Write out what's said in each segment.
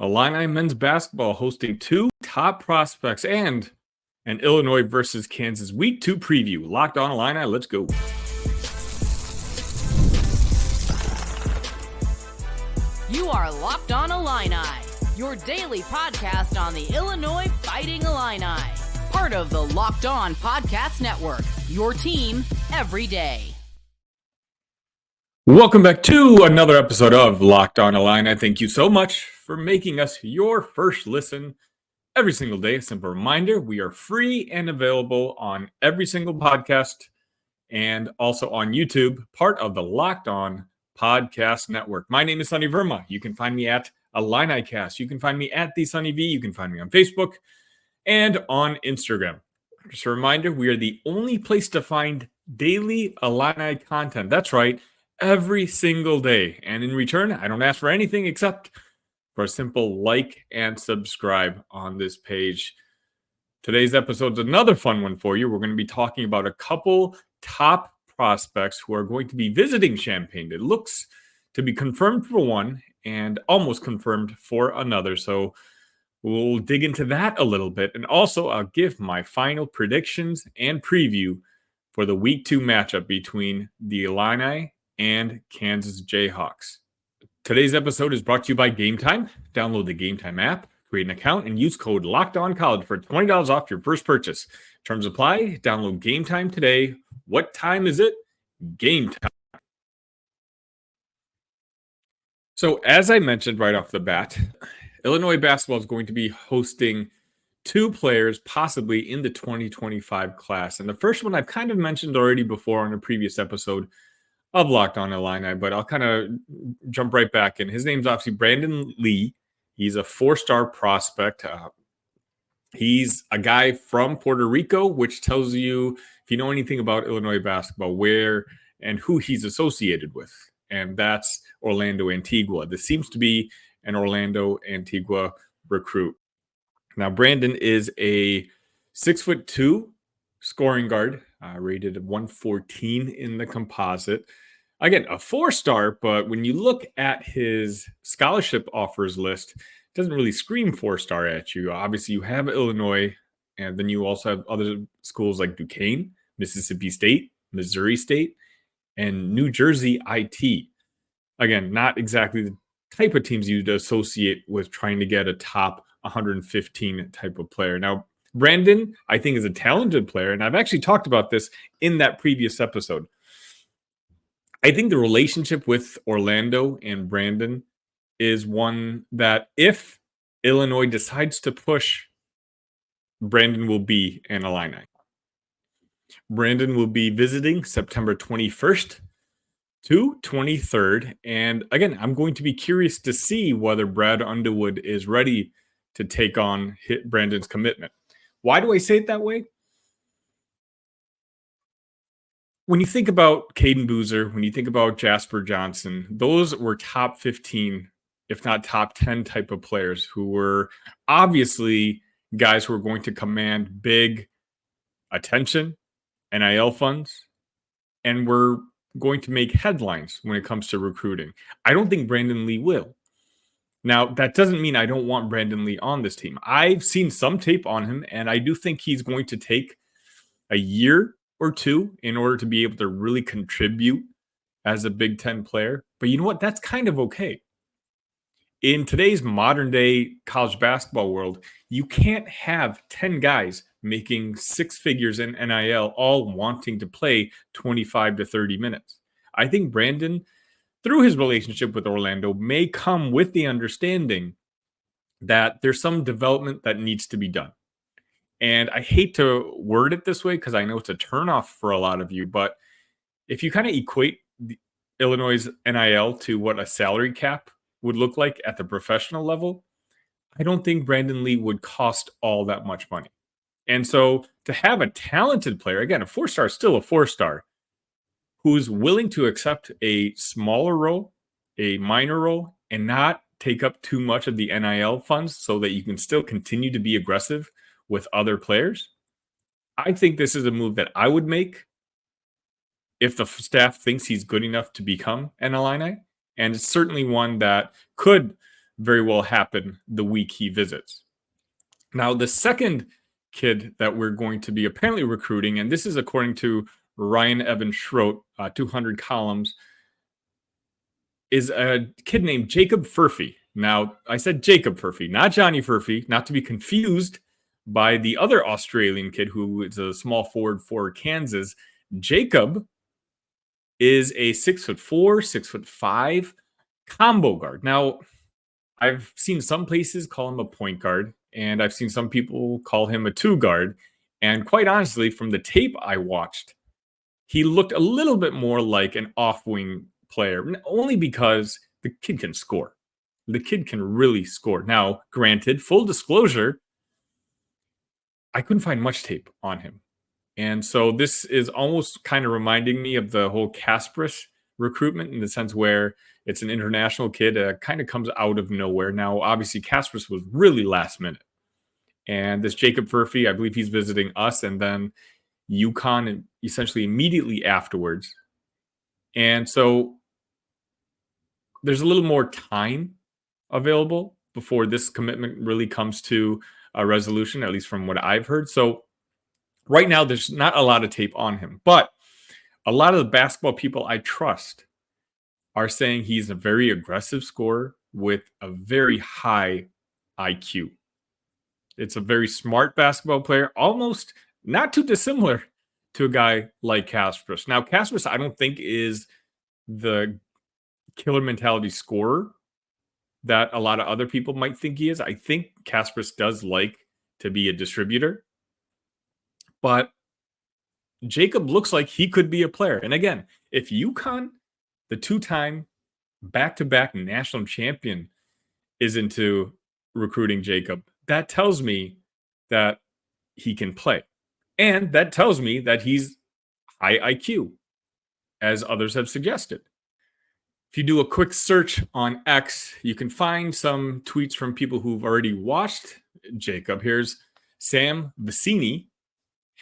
Illini men's basketball hosting two top prospects and an Illinois versus Kansas Week 2 preview. Locked On Illini, let's go. You are Locked On Illini, your daily podcast on the Illinois Fighting Illini. Part of the Locked On Podcast Network, your team every day. Welcome back to another episode of Locked On Illini. Thank you so much for making us your first listen every single day. A simple reminder, we are free and available on every single podcast and also on YouTube, part of the Locked On Podcast Network. My name is Sunny Verma. You can find me at IlliniCast. You can find me at the Sunny V. You can find me on Facebook and on Instagram. Just a reminder, we are the only place to find daily Illini content. That's right, every single day. And in return, I don't ask for anything except for a simple like and subscribe on this page. Today's episode is another fun one for you. We're going to be talking about a couple top prospects who are going to be visiting Champaign. It looks to be confirmed for one and almost confirmed for another. So we'll dig into that a little bit. And also, I'll give my final predictions and preview for the Week 2 matchup between the Illini and Kansas Jayhawks. Today's episode is brought to you by Game Time. Download the Game Time app, create an account, and use code LOCKEDONCollege for $20 off your first purchase. Terms apply. Download Game Time today. What time is it? Game time. So as I mentioned right off the bat, Illinois basketball is going to be hosting two players possibly in the 2025 class. And the first one I've kind of mentioned already before on a previous episode of Locked On Illini, but I'll kind of jump right back in. His name's obviously Brandon Lee. He's a four-star prospect. He's a guy from Puerto Rico, which tells you, if you know anything about Illinois basketball, where and who he's associated with. And that's Orlando Antigua. This seems to be an Orlando Antigua recruit. Now, Brandon is a 6'2" scoring guard, rated 114 in the composite. Again, a four-star, but when you look at his scholarship offers list, it doesn't really scream four-star at you. Obviously, you have Illinois, and then you also have other schools like Duquesne, Mississippi State, Missouri State, and New Jersey IT. Again, not exactly the type of teams you'd associate with trying to get a top 115 type of player. Now, Brandon, I think, is a talented player, and I've actually talked about this in that previous episode. I think the relationship with Orlando and Brandon is one that if Illinois decides to push, Brandon will be an Illini. Brandon will be visiting September 21st to 23rd. And again, I'm going to be curious to see whether Brad Underwood is ready to take on Brandon's commitment. Why do I say it that way? When you think about Caden Boozer, when you think about Jasper Johnson, those were top 15, if not top 10 type of players who were obviously guys who were going to command big attention, NIL funds, and were going to make headlines when it comes to recruiting. I don't think Brandon Lee will. Now, that doesn't mean I don't want Brandon Lee on this team. I've seen some tape on him, and I do think he's going to take a year or two in order to be able to really contribute as a Big Ten player. But you know what? That's kind of okay. In today's modern day college basketball world, you can't have 10 guys making six figures in NIL all wanting to play 25 to 30 minutes. I think Brandon, through his relationship with Orlando, may come with the understanding that there's some development that needs to be done. And I hate to word it this way because I know it's a turnoff for a lot of you, but if you kind of equate the Illinois' NIL to what a salary cap would look like at the professional level, I don't think Brandon Lee would cost all that much money. And so to have a talented player, again, a four-star is still a four-star, who's willing to accept a smaller role, a minor role, and not take up too much of the NIL funds so that you can still continue to be aggressive with other players, I think this is a move that I would make if the staff thinks he's good enough to become an Illini. And it's certainly one that could very well happen the week he visits. Now, the second kid that we're going to be apparently recruiting, and this is according to Ryan Evan Schroet, 200 columns, is a kid named Jacob Furphy. Now, I said Jacob Furphy, not Johnny Furphy, not to be confused by the other Australian kid who is a small forward for Kansas. Jacob is a 6'4", 6'5" combo guard. Now, I've seen some places call him a point guard, and I've seen some people call him a two guard. And quite honestly, from the tape I watched, he looked a little bit more like an off-wing player, only because the kid can score. The kid can really score. Now, granted, full disclosure, I couldn't find much tape on him. And so this is almost kind of reminding me of the whole Kasparis recruitment, in the sense where it's an international kid, kind of comes out of nowhere. Now, obviously, Kasparis was really last minute. And this Jacob Furphy, I believe he's visiting us and then UConn essentially immediately afterwards. And so there's a little more time available before this commitment really comes to a resolution, at least from what I've heard. So right now, there's not a lot of tape on him, but a lot of the basketball people I trust are saying he's a very aggressive scorer with a very high IQ. It's a very smart basketball player, almost not too dissimilar to a guy like Kasparis. Now, Kasparis, I don't think is the killer mentality scorer that a lot of other people might think he is. I think Kasparis does like to be a distributor, but Jacob looks like he could be a player. And again, if UConn, the two-time back-to-back national champion, is into recruiting Jacob, that tells me that he can play. And that tells me that he's high IQ, as others have suggested. If you do a quick search on X, you can find some tweets from people who've already watched Jacob. Here's Sam Vicini.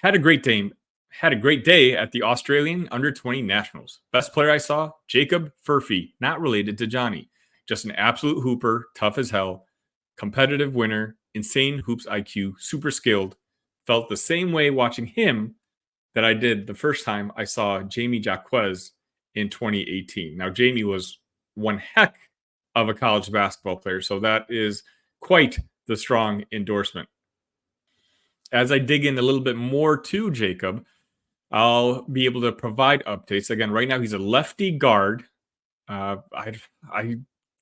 Had a great day at the Australian Under-20 Nationals. Best player I saw, Jacob Furphy, not related to Johnny. Just an absolute hooper, tough as hell, competitive winner, insane hoops IQ, super skilled. Felt the same way watching him that I did the first time I saw Jamie Jaquez in 2018. Now, Jamie was one heck of a college basketball player, so that is quite the strong endorsement. As I dig in a little bit more to Jacob, I'll be able to provide updates. Again, right now he's a lefty guard. I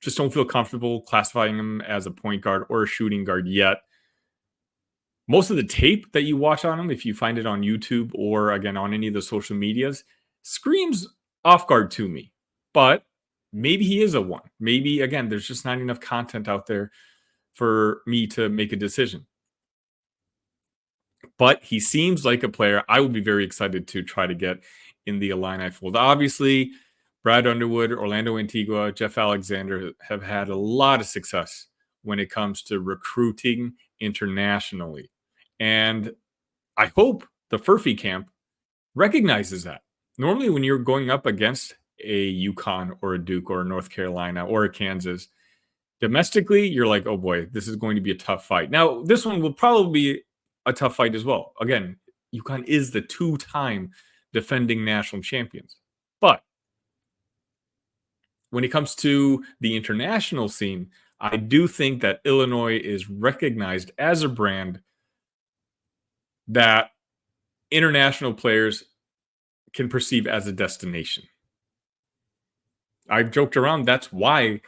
just don't feel comfortable classifying him as a point guard or a shooting guard yet. Most of the tape that you watch on him, if you find it on YouTube or, again, on any of the social medias, screams off guard to me. But maybe he is a one. Maybe, again, there's just not enough content out there for me to make a decision. But he seems like a player I would be very excited to try to get in the Illini fold. Obviously, Brad Underwood, Orlando Antigua, Jeff Alexander have had a lot of success when it comes to recruiting internationally. And I hope the Furphy camp recognizes that. Normally, when you're going up against a UConn or a Duke or a North Carolina or a Kansas, domestically, you're like, oh boy, this is going to be a tough fight. Now, this one will probably be a tough fight as well. Again, UConn is the two-time defending national champions. But when it comes to the international scene, I do think that Illinois is recognized as a brand that international players can perceive as a destination. I've joked around. That's why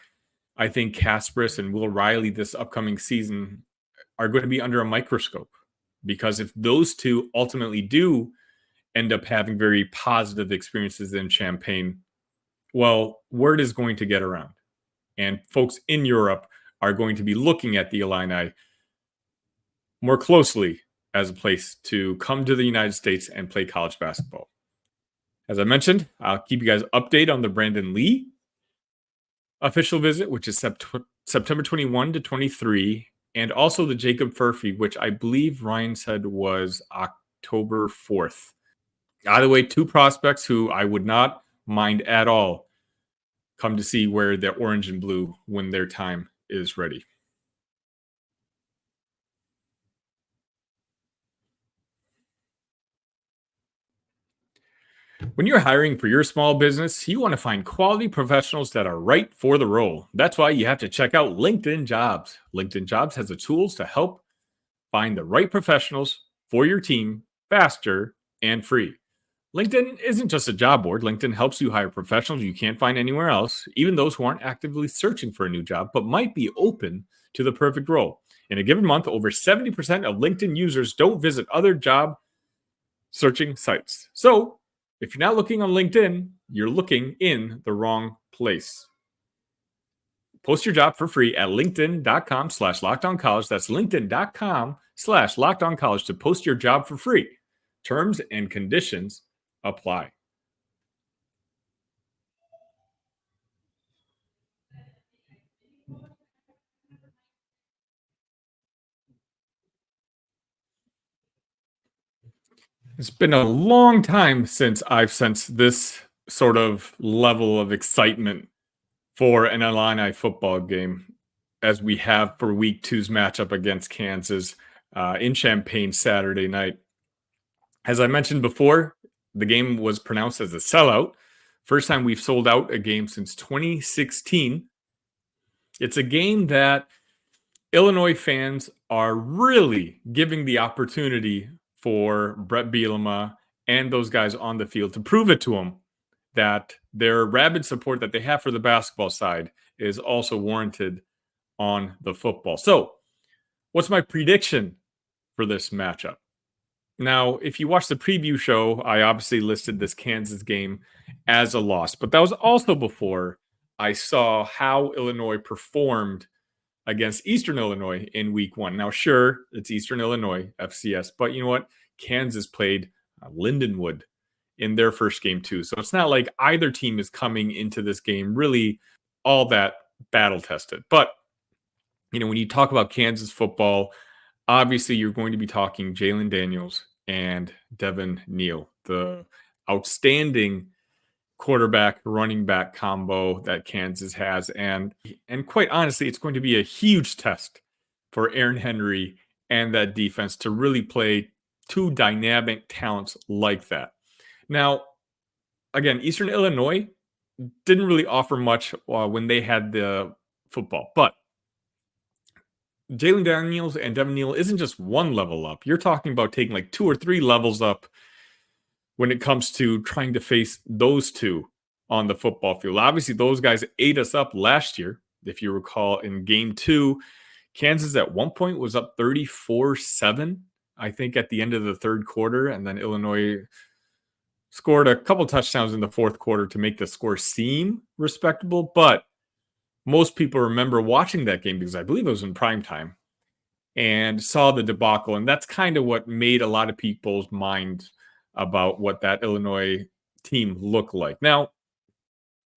I think Kasparis and Will Riley this upcoming season are going to be under a microscope. Because if those two ultimately do end up having very positive experiences in Champaign, well, word is going to get around. And folks in Europe are going to be looking at the Illini more closely as a place to come to the United States and play college basketball. As I mentioned, I'll keep you guys updated on the Brandon Lee official visit, which is September 21 to 23, and also the Jacob Furphy, which I believe Ryan said was October 4th. Either way, two prospects who I would not mind at all come to see where the orange and blue win their time is ready. When you're hiring for your small business, you want to find quality professionals that are right for the role. That's why you have to check out LinkedIn Jobs. LinkedIn Jobs has the tools to help find the right professionals for your team faster and free. LinkedIn isn't just a job board. LinkedIn helps you hire professionals you can't find anywhere else, even those who aren't actively searching for a new job, but might be open to the perfect role. In a given month, over 70% of LinkedIn users don't visit other job searching sites. So if you're not looking on LinkedIn, you're looking in the wrong place. Post your job for free at linkedin.com/lockedoncollege. That's linkedin.com/lockedoncollege to post your job for free. Terms and conditions apply. It's been a long time since I've sensed this sort of level of excitement for an Illini football game as we have for week two's matchup against Kansas in Champaign Saturday night. As I mentioned before, the game was pronounced as a sellout. First time we've sold out a game since 2016. It's a game that Illinois fans are really giving the opportunity for Bret Bielema and those guys on the field to prove it to them that their rabid support that they have for the basketball side is also warranted on the football. So, what's my prediction for this matchup? Now, if you watch the preview show, I obviously listed this Kansas game as a loss, but that was also before I saw how Illinois performed against Eastern Illinois in week one. Now, sure, it's Eastern Illinois, FCS, but you know what? Kansas played Lindenwood in their first game too. So it's not like either team is coming into this game really all that battle tested. But, you know, when you talk about Kansas football, obviously you're going to be talking Jalen Daniels and Devin Neal, the outstanding quarterback running back combo that Kansas has, and quite honestly, it's going to be a huge test for Aaron Henry and that defense to really play two dynamic talents like that. Now, again, Eastern Illinois didn't really offer much when they had the football, but Jalen Daniels and Devin Neal isn't just one level up. You're talking about taking like 2 or 3 levels up when it comes to trying to face those two on the football field. Obviously, those guys ate us up last year. If you recall, in game 2, Kansas at one point was up 34-7, I think, at the end of the third quarter. And then Illinois scored a couple touchdowns in the fourth quarter to make the score seem respectable. But most people remember watching that game because I believe it was in prime time and saw the debacle. And that's kind of what made a lot of people's minds about what that Illinois team looked like. Now,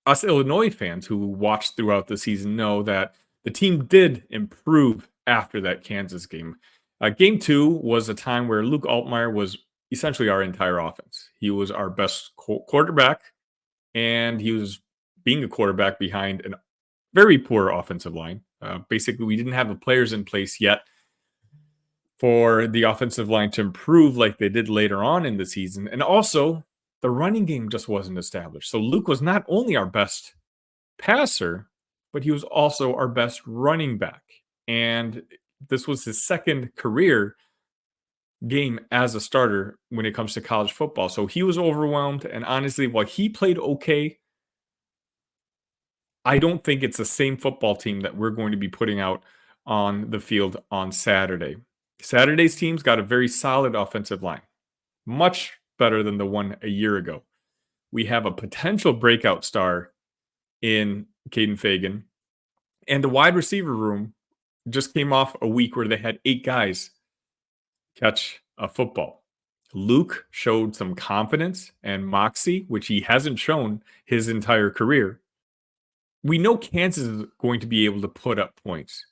us Illinois fans who watched throughout the season know that the team did improve after that Kansas game. Game 2 was a time where Luke Altmaier was essentially our entire offense. He was our best quarterback, and he was being a quarterback behind a very poor offensive line. Basically, we didn't have the players in place yet for the offensive line to improve like they did later on in the season. And also, the running game just wasn't established. So Luke was not only our best passer, but he was also our best running back. And this was his second career game as a starter when it comes to college football. So he was overwhelmed. And honestly, while he played okay, I don't think it's the same football team that we're going to be putting out on the field on Saturday. Saturday's team's got a very solid offensive line, much better than the one a year ago. We have a potential breakout star in Caden Fagan, and the wide receiver room just came off a week where they had 8 guys catch a football. Luke showed some confidence and moxie, which he hasn't shown his entire career. We know Kansas is going to be able to put up points,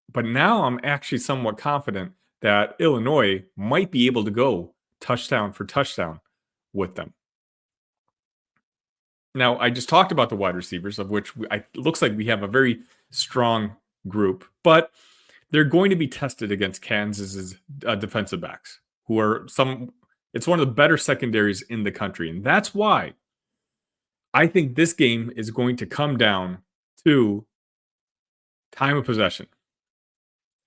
but now I'm actually somewhat confident that Illinois might be able to go touchdown for touchdown with them. Now, I just talked about the wide receivers, of which it looks like we have a very strong group, but they're going to be tested against Kansas's defensive backs, who are it's one of the better secondaries in the country. And that's why I think this game is going to come down to time of possession.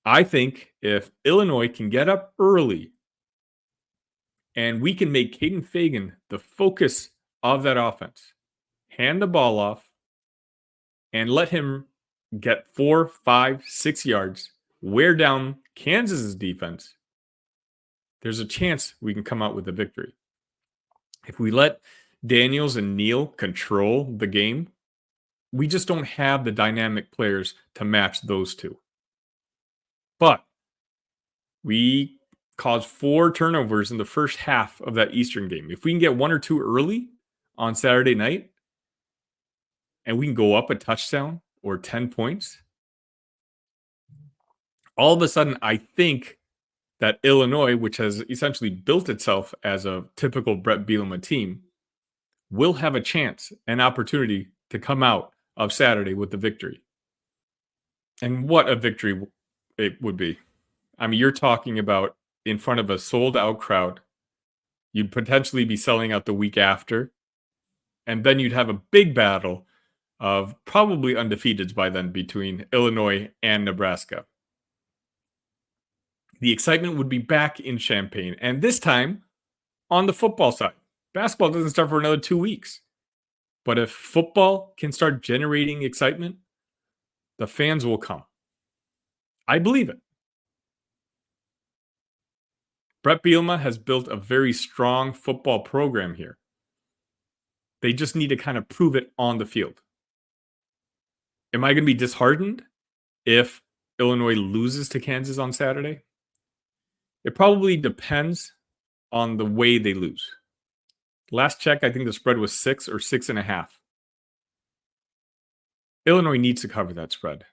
I think if Illinois can get up early and we can make Caden Fagan the focus of that offense, hand the ball off, and let him get 4, 5, 6 yards, wear down Kansas's defense, there's a chance we can come out with a victory. If we let Daniels and Neal control the game, we just don't have the dynamic players to match those two. But we caused 4 turnovers in the first half of that Eastern game. If we can get 1 or 2 early on Saturday night, and we can go up a touchdown or 10 points, all of a sudden, I think that Illinois, which has essentially built itself as a typical Bret Bielema team, will have a chance, an opportunity to come out of Saturday with the victory. And what a victory it would be. I mean, you're talking about in front of a sold-out crowd. You'd potentially be selling out the week after. And then you'd have a big battle of probably undefeateds by then between Illinois and Nebraska. The excitement would be back in Champaign. And this time, on the football side. Basketball doesn't start for another 2 weeks. But if football can start generating excitement, the fans will come. I believe it. Bret Bielema has built a very strong football program here. They just need to kind of prove it on the field. Am I going to be disheartened if Illinois loses to Kansas on Saturday? It probably depends on the way they lose. Last check, I think the spread was 6 or 6.5. Illinois needs to cover that spread.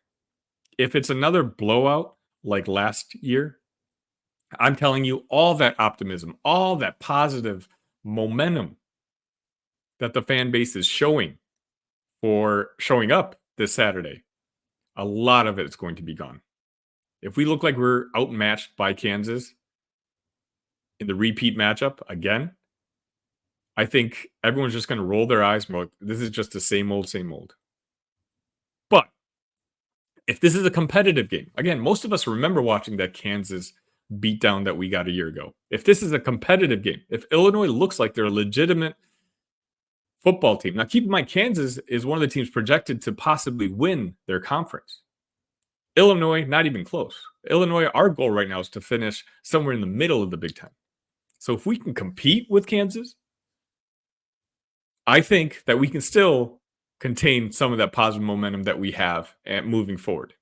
If it's another blowout like last year, I'm telling you, all that optimism, all that positive momentum that the fan base is showing for showing up this Saturday, a lot of it is going to be gone. If we look like we're outmatched by Kansas in the repeat matchup again, I think everyone's just going to roll their eyes and go, this is just the same old, same old. But if this is a competitive game, again, most of us remember watching that Kansas beatdown that we got a year ago. If this is a competitive game, if Illinois looks like they're a legitimate football team. Now, keep in mind, Kansas is one of the teams projected to possibly win their conference. Illinois, not even close. Illinois, our goal right now is to finish somewhere in the middle of the Big Ten. So if we can compete with Kansas, I think that we can still contain some of that positive momentum that we have moving forward.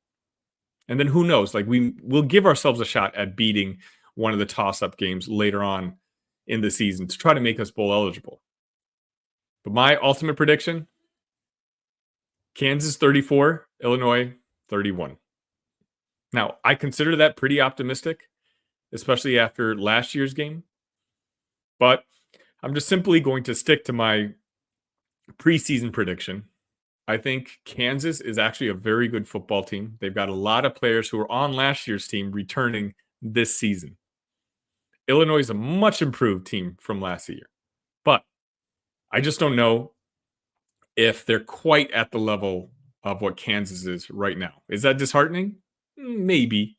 And then who knows? Like we'll give ourselves a shot at beating one of the toss-up games later on in the season to try to make us bowl eligible. But my ultimate prediction, Kansas 34, Illinois 31. Now, I consider that pretty optimistic, especially after last year's game. But I'm just simply going to stick to my preseason prediction. I think Kansas is actually a very good football team. They've got a lot of players who were on last year's team returning this season. Illinois is a much improved team from last year. But I just don't know if they're quite at the level of what Kansas is right now. Is that disheartening? Maybe,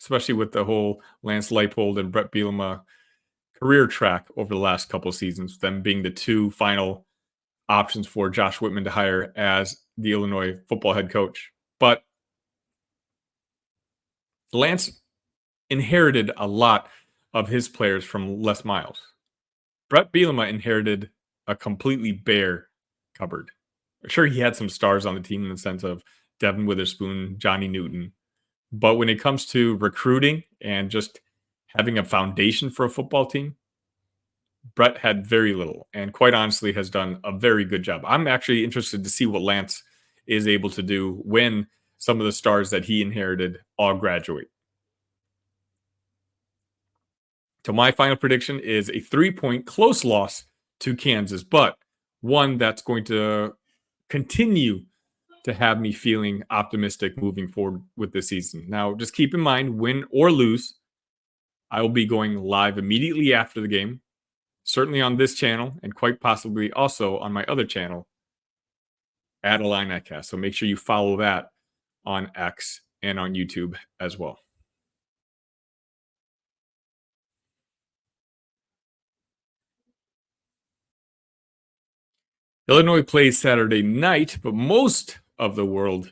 especially with the whole Lance Leipold and Bret Bielema career track over the last couple of seasons, them being the 2 final options for Josh Whitman to hire as the Illinois football head coach. But Lance inherited a lot of his players from Les Miles. Bret Bielema inherited a completely bare cupboard. Sure, he had some stars on the team in the sense of Devin Witherspoon, Johnny Newton. But when it comes to recruiting and just having a foundation for a football team, Bret had very little and quite honestly has done a very good job. I'm actually interested to see what Lance is able to do when some of the stars that he inherited all graduate. So my final prediction is a 3-point close loss to Kansas, but one that's going to continue to have me feeling optimistic moving forward with this season. Now, just keep in mind, win or lose, I will be going live immediately after the game, certainly on this channel and quite possibly also on my other channel at IlliniCast. So make sure you follow that on X and on YouTube as well. Illinois plays Saturday night, but most of the world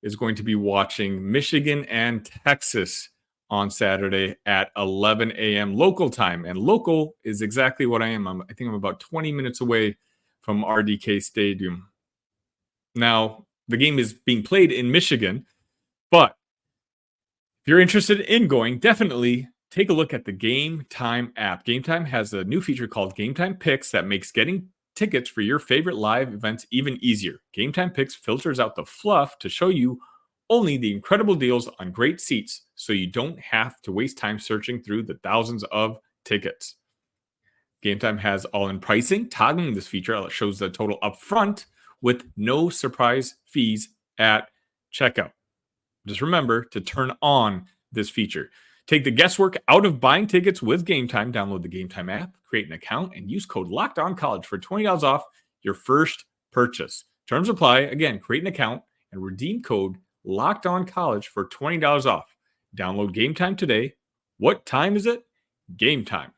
is going to be watching Michigan and Texas on Saturday at 11 a.m. local time. And local is exactly what I am. I think I'm about 20 minutes away from RDK Stadium. Now, the game is being played in Michigan, but if you're interested in going, definitely take a look at the Game Time app. Game Time has a new feature called Game Time Picks that makes getting tickets for your favorite live events even easier. Game Time Picks filters out the fluff to show you only the incredible deals on great seats, so you don't have to waste time searching through the thousands of tickets. Game Time has all-in pricing. Toggling this feature shows the total upfront with no surprise fees at checkout. Just remember to turn on this feature. Take the guesswork out of buying tickets with Game Time. Download the Game Time app, create an account, and use code LOCKEDONCollege for $20 off your first purchase. Terms apply. Again, create an account and redeem code LOCKEDONCollege for $20 off. Download Game Time today. What time is it? Game time.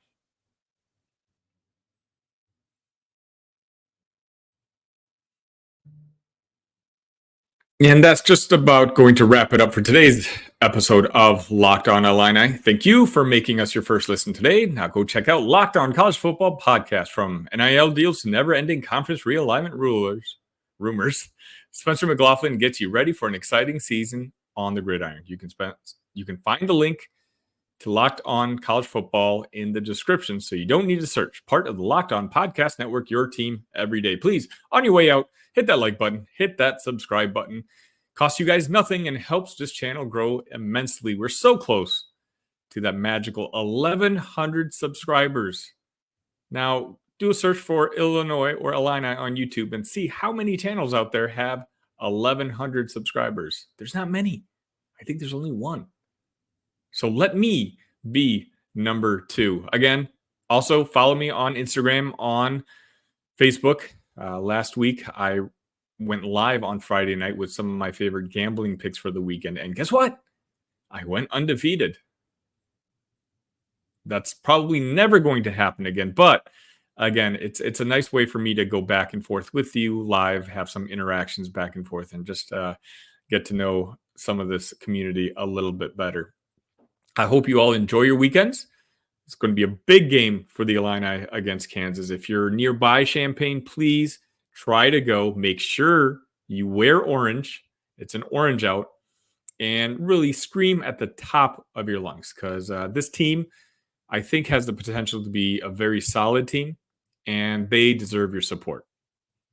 And that's just about going to wrap it up for today's episode of Locked On Illini. Thank you for making us your first listen today. Now go check out Locked On College Football Podcast. From NIL deals to never-ending conference realignment rumors, Spencer McLaughlin gets you ready for an exciting season on the gridiron. You can find the link to Locked On College Football in the description, so you don't need to search. Part of the Locked On Podcast Network, your team every day. Please, on your way out, hit that like button, hit that subscribe button. Costs you guys nothing and helps this channel grow immensely. We're so close to that magical 1,100 subscribers. Now, do a search for Illinois or Illini on YouTube and see how many channels out there have 1,100 subscribers. There's not many. I think there's only one. So let me be number 2. Again, also follow me on Instagram, on Facebook. Last week, I went live on Friday night with some of my favorite gambling picks for the weekend. And guess what? I went undefeated. That's probably never going to happen again. But again, it's a nice way for me to go back and forth with you live, have some interactions back and forth, and just get to know some of this community a little bit better. I hope you all enjoy your weekends. It's going to be a big game for the Illini against Kansas. If you're nearby Champaign, please try to go. Make sure you wear orange. It's an orange out. And really scream at the top of your lungs, because this team, I think, has the potential to be a very solid team, and they deserve your support.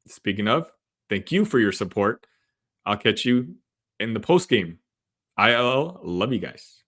Speaking of, thank you for your support. I'll catch you in the post game. ILL, love you guys.